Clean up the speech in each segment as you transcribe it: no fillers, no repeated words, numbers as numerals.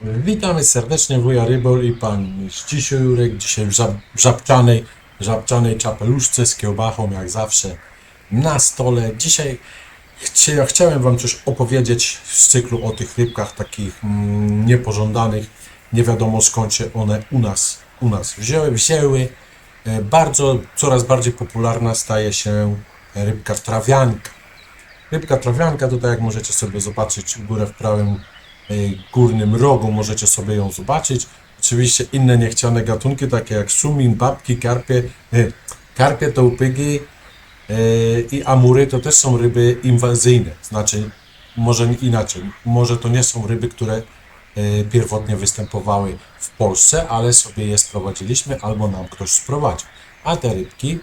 Witamy serdecznie, wuja Rybor i pan Zdzisio Jurek. Dzisiaj w żabczanej czapeluszce z kiełbachą, jak zawsze, na stole. Dzisiaj chciałem wam coś opowiedzieć z cyklu o tych rybkach takich niepożądanych. Nie wiadomo skąd się one u nas wzięły. Coraz bardziej popularna staje się rybka trawianka. Rybka trawianka, tutaj jak możecie sobie zobaczyć w górę w prawym górnym rogu, możecie sobie ją zobaczyć. Oczywiście inne niechciane gatunki, takie jak sumin, babki, karpie, tołpygi i amury, to też są ryby inwazyjne. Znaczy, może inaczej, może to nie są ryby, które pierwotnie występowały w Polsce, ale sobie je sprowadziliśmy albo nam ktoś sprowadził. A te rybki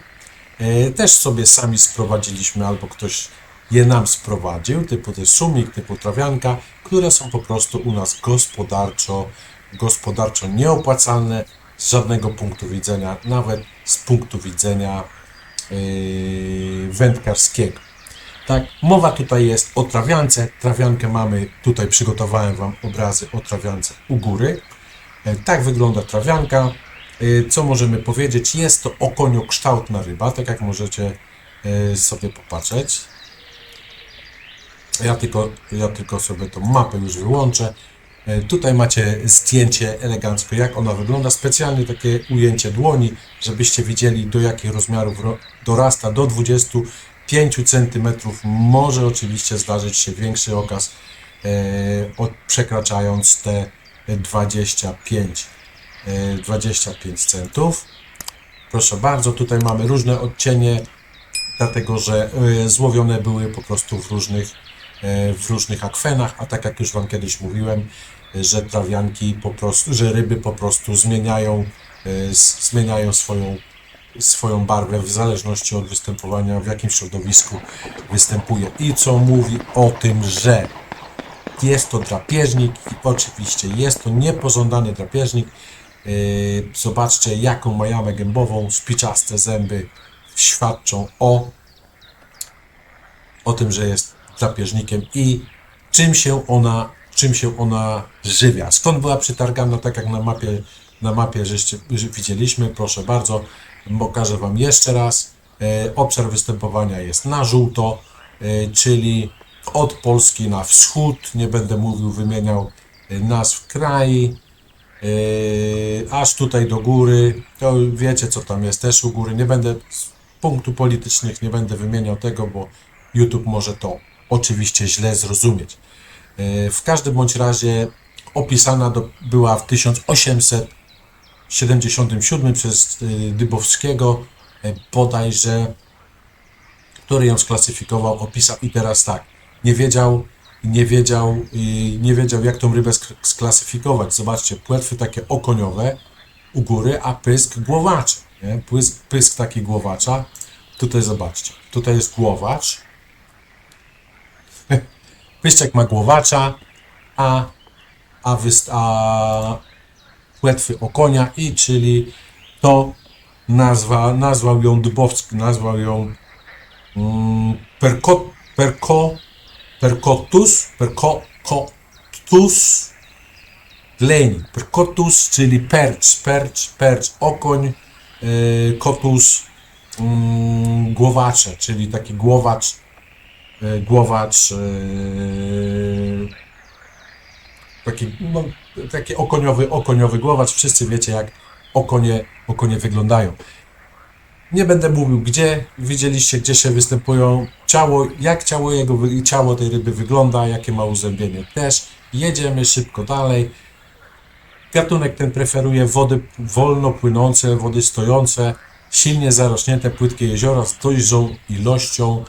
też sobie sami sprowadziliśmy, albo ktoś je nam sprowadził, typu te sumik, typu trawianka, które są po prostu u nas gospodarczo nieopłacalne z żadnego punktu widzenia, nawet z punktu widzenia wędkarskiego. Tak, mowa tutaj jest o trawiance. Trawiankę mamy, tutaj przygotowałem wam obrazy o trawiance u góry. Tak wygląda trawianka. Co możemy powiedzieć? Jest to okoniokształtna ryba, tak jak możecie sobie popatrzeć. Ja tylko sobie tą mapę już wyłączę. Tutaj macie zdjęcie elegancko, jak ona wygląda. Specjalnie takie ujęcie dłoni, żebyście widzieli, do jakich rozmiarów dorasta. Do 25 cm. Może oczywiście zdarzyć się większy okaz, przekraczając te 25 centów. Proszę bardzo, tutaj mamy różne odcienie, dlatego że złowione były po prostu w różnych akwenach, a tak jak już wam kiedyś mówiłem, że trawianki po prostu, że ryby po prostu zmieniają swoją barwę w zależności od występowania, w jakim środowisku występuje. I co mówi o tym, że jest to drapieżnik i oczywiście jest to niepożądany drapieżnik. Zobaczcie, jaką ma jamę gębową, spiczaste zęby świadczą o tym, że jest drapieżnikiem i czym się ona żywia. Skąd była przytargana, tak jak na mapie żeście widzieliśmy, proszę bardzo, pokażę wam jeszcze raz. Obszar występowania jest na żółto, czyli od Polski na wschód, nie będę wymieniał nazw krajów, aż tutaj do góry, to wiecie co tam jest też u góry, nie będę z punktów politycznych, nie będę wymieniał tego, bo YouTube może to oczywiście źle zrozumieć. W każdym bądź razie opisana była w 1877 przez Dybowskiego, bodajże, który ją sklasyfikował, opisał i teraz tak, nie wiedział jak tą rybę sklasyfikować. Zobaczcie, płetwy takie okoniowe u góry, a pysk głowaczy. Nie? Pysk taki głowacza. Tutaj zobaczcie, tutaj jest głowacz. Pyszczek ma głowacza, a płetwy okonia, i czyli to nazwał ją Dybowski, nazwał ją Percotus gleni. Percotus, czyli percz, okoń, kotus, głowacze, czyli taki głowacz, taki okoniowy głowacz. Wszyscy wiecie, jak okonie wyglądają. Nie będę mówił gdzie, widzieliście gdzie się występują, jak ciało tej ryby wygląda, jakie ma uzębienie też. Jedziemy szybko dalej. Gatunek ten preferuje wody wolno płynące, wody stojące, silnie zarośnięte, płytkie jeziora z dużą ilością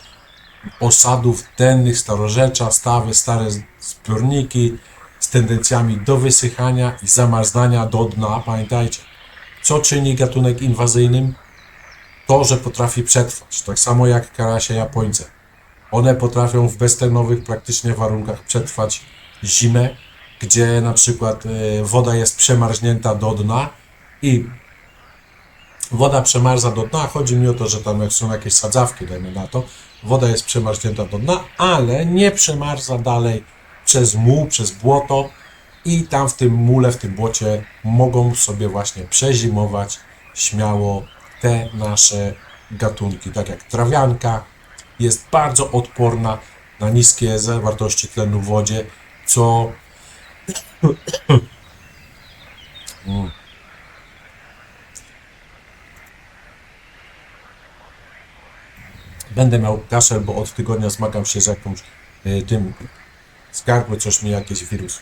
osadów dennych, starorzecza, stawy, stare zbiorniki z tendencjami do wysychania i zamarzania do dna. Pamiętajcie, co czyni gatunek inwazyjnym? To, że potrafi przetrwać, tak samo jak karasie japońce. One potrafią w beztlenowych praktycznie warunkach przetrwać zimę, gdzie na przykład woda jest przemarznięta do dna i woda przemarza do dna. Chodzi mi o to, że tam jak są jakieś sadzawki, dajmy na to, woda jest przemarznięta do dna, ale nie przemarza dalej przez muł, przez błoto, i tam w tym mule, w tym błocie mogą sobie właśnie przezimować śmiało te nasze gatunki, tak jak trawianka jest bardzo odporna na niskie zawartości tlenu w wodzie, co będę miał kaszel, bo od tygodnia zmagam się z jakąś tym z gardłem, coś mi jakiś wirus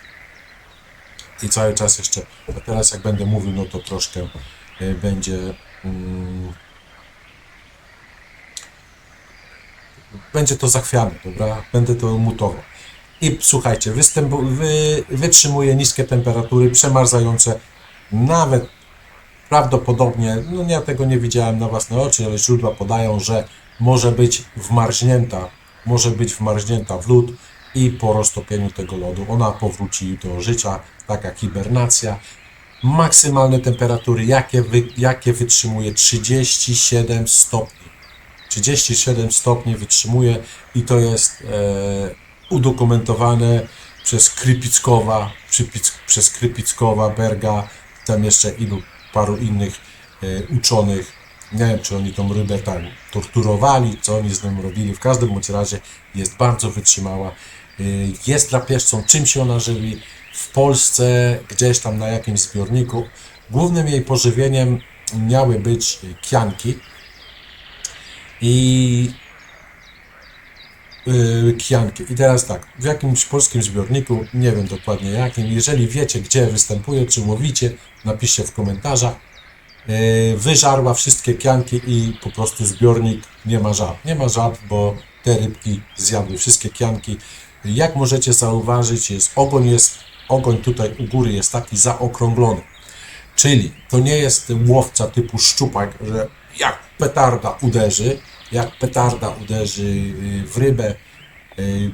i cały czas jeszcze, a teraz jak będę mówił, no to troszkę będzie będzie to zachwiane, dobra? Będę to mutował. I słuchajcie, wytrzymuje niskie temperatury, przemarzające, nawet prawdopodobnie, no ja tego nie widziałem na własne oczy, ale źródła podają, że może być wmarznięta w lód i po roztopieniu tego lodu ona powróci do życia, taka hibernacja. Maksymalne temperatury, jakie wytrzymuje 37 stopni. 37 stopni wytrzymuje i to jest udokumentowane przez Krypickowa, Berga, tam jeszcze paru innych uczonych. Nie wiem, czy oni tą rybę tam torturowali, co oni z nią robili. W każdym bądź razie jest bardzo wytrzymała. Jest drapieżcą, czym się ona żywi. W Polsce, gdzieś tam na jakimś zbiorniku, głównym jej pożywieniem miały być kianki. I teraz tak, w jakimś polskim zbiorniku, nie wiem dokładnie jakim, jeżeli wiecie, gdzie występuje, czy łowicie, napiszcie w komentarzach. Wyżarła wszystkie kianki i po prostu zbiornik nie ma żab. Nie ma żab, bo te rybki zjadły wszystkie kianki. Jak możecie zauważyć, ogoń tutaj u góry jest taki zaokrąglony. Czyli to nie jest łowca typu szczupak, że jak petarda uderzy w rybę,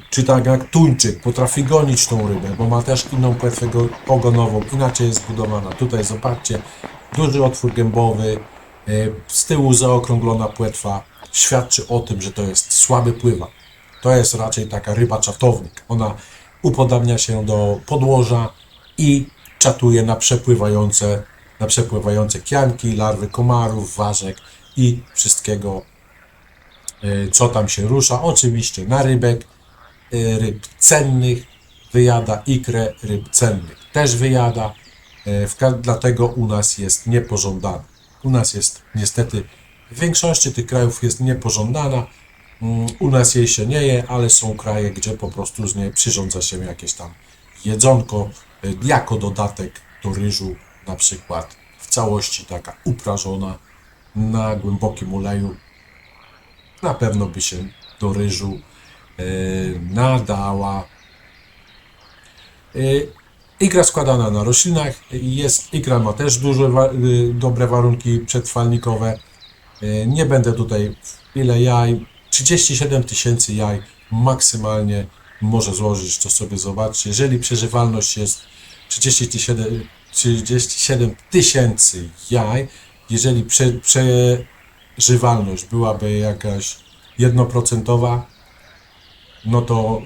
czy tak jak tuńczyk potrafi gonić tą rybę, bo ma też inną płetwę ogonową, inaczej jest zbudowana. Tutaj zobaczcie, duży otwór gębowy, z tyłu zaokrąglona płetwa, świadczy o tym, że to jest słaby pływak. To jest raczej taka ryba czatownik. Ona upodabnia się do podłoża i czatuje na przepływające kianki, larwy komarów, ważek i wszystkiego, co tam się rusza. Oczywiście na rybek, ryb cennych wyjada, ikrę ryb cennych też wyjada, dlatego u nas jest niepożądana. U nas jest niestety, w większości tych krajów jest niepożądana, u nas jej się nie je, ale są kraje, gdzie po prostu z niej przyrządza się jakieś tam jedzonko, jako dodatek do ryżu, na przykład w całości taka uprażona na głębokim oleju, na pewno by się do ryżu nadała. Ikra składana na roślinach, ikra ma też dobre warunki przetrwalnikowe. Nie będę tutaj, ile jaj, 37 tysięcy jaj maksymalnie może złożyć, to sobie zobaczcie. Jeżeli przeżywalność jest 37 tysięcy jaj, jeżeli przeżywalność byłaby jakaś 1%, no to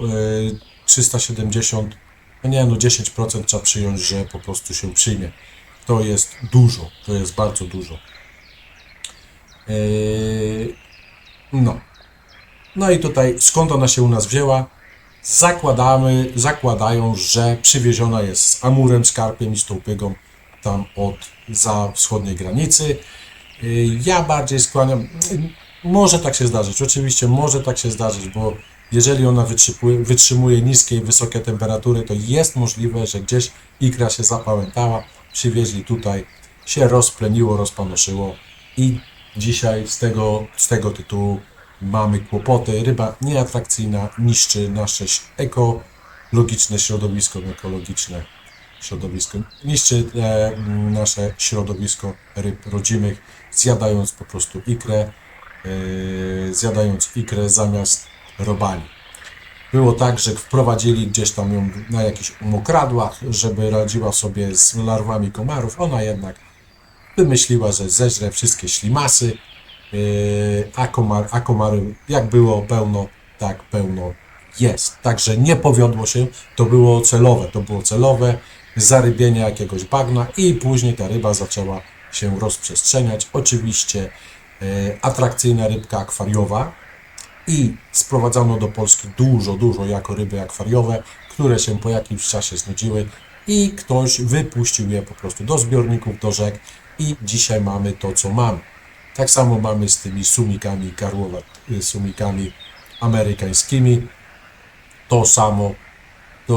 370, no nie, no 10% trzeba przyjąć, że po prostu się przyjmie. To jest dużo, to jest bardzo dużo. No i tutaj skąd ona się u nas wzięła? Zakładają, że przywieziona jest z amurem, z karpiem i z tą pygą tam za wschodniej granicy. Ja bardziej skłaniam, może tak się zdarzyć, oczywiście może tak się zdarzyć, bo jeżeli ona wytrzymuje niskie i wysokie temperatury, to jest możliwe, że gdzieś ikra się zapamiętała, przywieźli tutaj, się rozpleniło, rozpanoszyło i dzisiaj z tego tytułu mamy kłopoty. Ryba nieatrakcyjna, niszczy nasze ekologiczne środowisko, niszczy nasze środowisko ryb rodzimych, zjadając po prostu ikrę zamiast robali. Było tak, że wprowadzili gdzieś tam ją na jakichś mokradłach, żeby radziła sobie z larwami komarów. Ona jednak wymyśliła, że zeżre wszystkie ślimasy, a komary jak było pełno, tak pełno jest. Także nie powiodło się, to było celowe. zarybienia jakiegoś bagna i później ta ryba zaczęła się rozprzestrzeniać. Oczywiście atrakcyjna rybka akwariowa i sprowadzano do Polski dużo jako ryby akwariowe, które się po jakimś czasie znudziły i ktoś wypuścił je po prostu do zbiorników, do rzek i dzisiaj mamy to, co mamy. Tak samo mamy z tymi sumikami sumikami amerykańskimi. To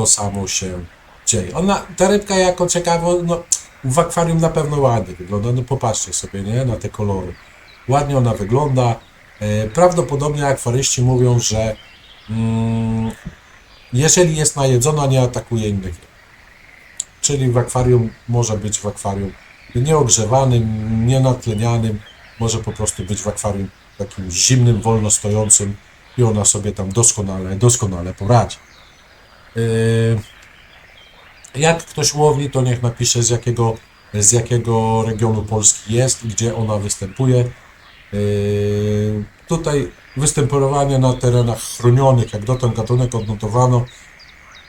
samo się dzieje. Ta rybka jako ciekawo, no, w akwarium na pewno ładnie wygląda. No popatrzcie sobie, nie, na te kolory. Ładnie ona wygląda. Prawdopodobnie akwaryści mówią, że jeżeli jest najedzona, nie atakuje innych ryb. Czyli w akwarium może być w akwarium nieogrzewanym, nienatlenianym, może po prostu być w akwarium takim zimnym, wolno stojącym i ona sobie tam doskonale poradzi. Jak ktoś łowi, to niech napisze z jakiego regionu Polski jest, gdzie ona występuje. Tutaj występowanie na terenach chronionych, jak dotąd gatunek odnotowano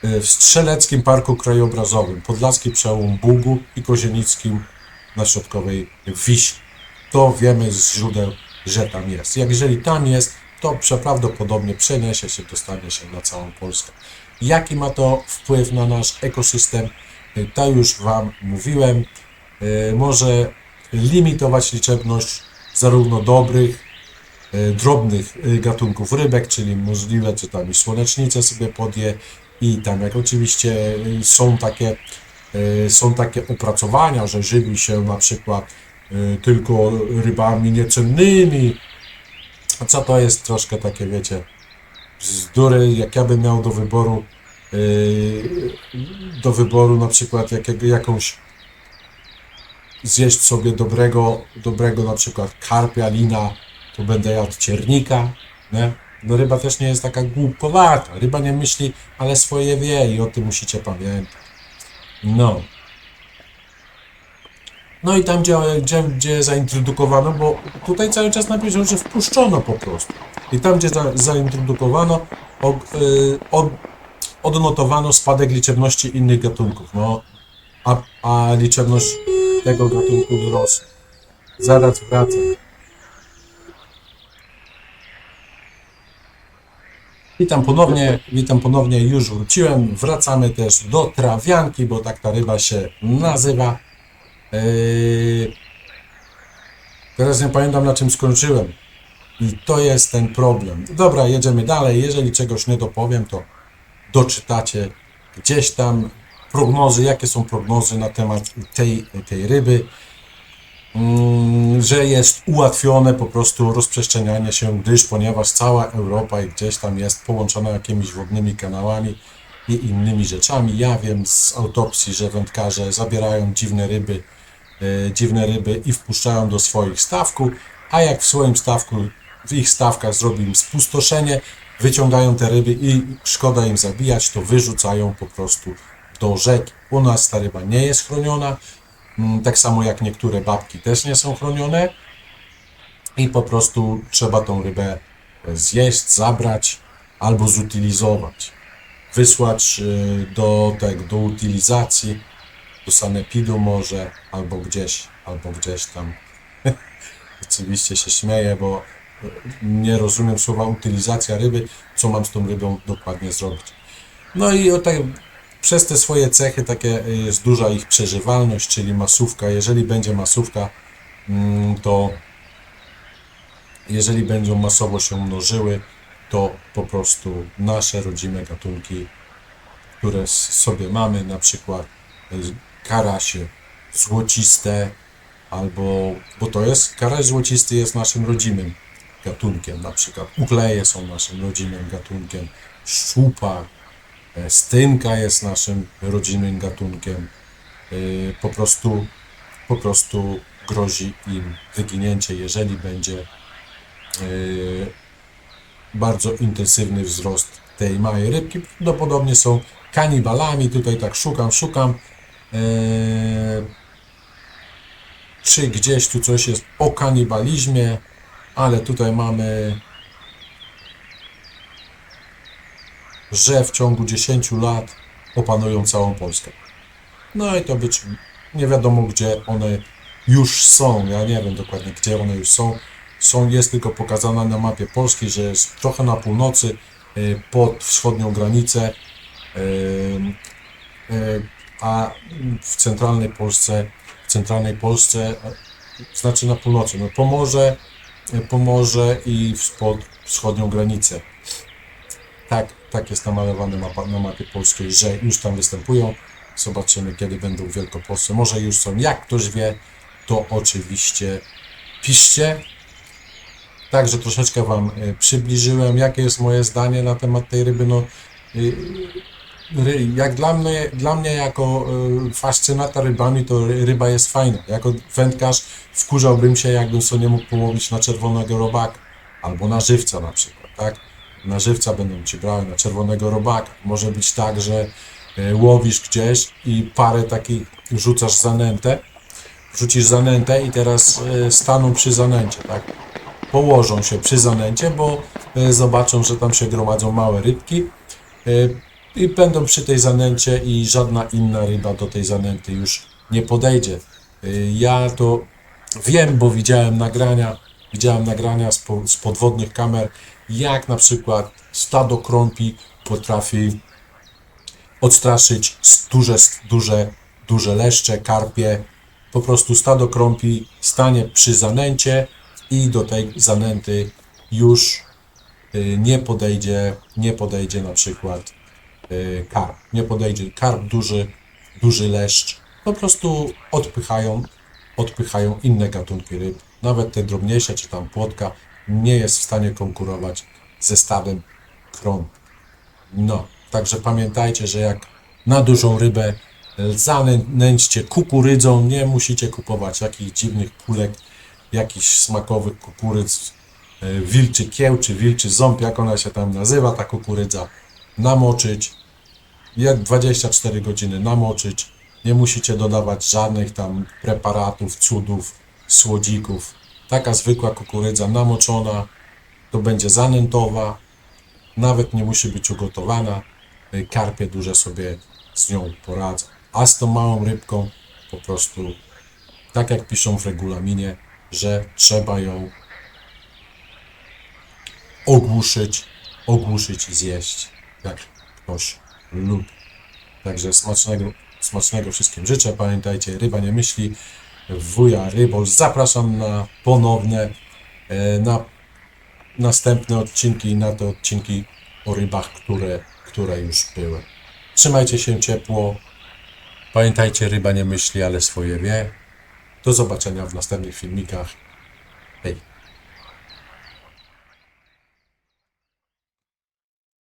w Strzeleckim Parku Krajobrazowym, Podlaski Przełom Bugu i Kozienickim na środkowej Wiśle. To wiemy z źródeł, że tam jest. Jeżeli tam jest, to prawdopodobnie przeniesie się, dostanie się na całą Polskę. Jaki ma to wpływ na nasz ekosystem? To już Wam mówiłem. Może limitować liczebność zarówno dobrych, drobnych gatunków rybek, czyli możliwe, czy tam i słonecznicę sobie podje i tam jak oczywiście są takie opracowania, że żywi się na przykład tylko rybami niecennymi. A co to jest troszkę takie, wiecie, bzdury, jak ja bym miał do wyboru na przykład jakąś zjeść sobie dobrego na przykład karpia, lina, to będę jadł ciernika, nie? No ryba też nie jest taka głupkowata, ryba nie myśli, ale swoje wie i o tym musicie pamiętać. No i tam, gdzie zaintrodukowano, bo tutaj cały czas napisał, że wpuszczono po prostu. I tam, gdzie zaintrodukowano, odnotowano spadek liczebności innych gatunków. No, a liczebność tego gatunku wzrosła. Zaraz wracam. Witam ponownie, już wróciłem. Wracamy też do trawianki, bo tak ta ryba się nazywa. Teraz nie pamiętam, na czym skończyłem. I to jest ten problem. Dobra, jedziemy dalej. Jeżeli czegoś nie dopowiem, to doczytacie gdzieś tam prognozy, jakie są prognozy na temat tej ryby. Że jest ułatwione po prostu rozprzestrzenianie się, ponieważ cała Europa i gdzieś tam jest połączona jakimiś wodnymi kanałami i innymi rzeczami. Ja wiem z autopsji, że wędkarze zabierają dziwne ryby i wpuszczają do swoich stawków, a jak w ich stawkach zrobi im spustoszenie, wyciągają te ryby i szkoda im zabijać, to wyrzucają po prostu do rzeki. U nas ta ryba nie jest chroniona, tak samo jak niektóre babki też nie są chronione i po prostu trzeba tą rybę zjeść, zabrać albo zutylizować, wysłać do utylizacji, do sanepidu może, albo gdzieś tam. Oczywiście się śmieję, bo nie rozumiem słowa utylizacja ryby, co mam z tą rybą dokładnie zrobić. No i przez te swoje cechy takie jest duża ich przeżywalność, czyli masówka. Jeżeli będzie masówka, to jeżeli będą masowo się mnożyły, to po prostu nasze rodzime gatunki, które sobie mamy, na przykład karasie złociste, bo karaś złocisty jest naszym rodzimym gatunkiem, na przykład ukleje są naszym rodzimym gatunkiem, szczupak, stynka jest naszym rodzimym gatunkiem. Po prostu grozi im wyginięcie, jeżeli będzie bardzo intensywny wzrost tej małej rybki. Prawdopodobnie są kanibalami. Tutaj tak szukam, czy gdzieś tu coś jest o kanibalizmie, ale tutaj mamy, że w ciągu 10 lat opanują całą Polskę. No i to być nie wiadomo gdzie one już są. Ja nie wiem dokładnie gdzie one już są. Jest tylko pokazana na mapie Polski, że jest trochę na północy, pod wschodnią granicę, a w centralnej Polsce, znaczy na północy, no Pomorze i pod wschodnią granicę. Tak jest namalowane na mapie polskiej, że już tam występują. Zobaczymy, kiedy będą w Wielkopolsce. Może już są. Jak ktoś wie, to oczywiście piszcie. Także troszeczkę Wam przybliżyłem, jakie jest moje zdanie na temat tej ryby. No, jak dla mnie jako fascynata rybami, to ryba jest fajna. Jako wędkarz wkurzałbym się, jakbym sobie nie mógł połowić na czerwonego robaka albo na żywca na przykład, tak? Na żywca będą Ci brały, na czerwonego robaka. Może być tak, że łowisz gdzieś i parę takich wrzucisz zanętę i teraz staną przy zanęcie, tak? Położą się przy zanęcie, bo zobaczą, że tam się gromadzą małe rybki i będą przy tej zanęcie i żadna inna ryba do tej zanęty już nie podejdzie. Ja to wiem, bo widziałem nagrania z podwodnych kamer, jak na przykład stado krąpi potrafi odstraszyć duże leszcze, karpie. Po prostu stado krąpi stanie przy zanęcie i do tej zanęty już nie podejdzie na przykład karp. Nie podejdzie karp, duży leszcz. Po prostu odpychają inne gatunki ryb. Nawet te drobniejsze, czy tam płotka, nie jest w stanie konkurować ze stadem krąp. No, także pamiętajcie, że jak na dużą rybę zanęćcie kukurydzą, nie musicie kupować jakichś dziwnych pulek, jakichś smakowych kukurydz, wilczy kieł, czy wilczy ząb, jak ona się tam nazywa, ta kukurydza, namoczyć, 24 godziny namoczyć, nie musicie dodawać żadnych tam preparatów, cudów, słodzików. Taka zwykła kukurydza namoczona, to będzie zanętowa, nawet nie musi być ugotowana, karpie duże sobie z nią poradzą. A z tą małą rybką po prostu, tak jak piszą w regulaminie, że trzeba ją ogłuszyć i zjeść, jak ktoś lubi. Także smacznego wszystkim życzę. Pamiętajcie, ryba nie myśli. Wuja Rybol. Zapraszam na ponowne, na następne odcinki, na te odcinki o rybach, które już były. Trzymajcie się ciepło. Pamiętajcie, ryba nie myśli, ale swoje wie. Do zobaczenia w następnych filmikach. Hej!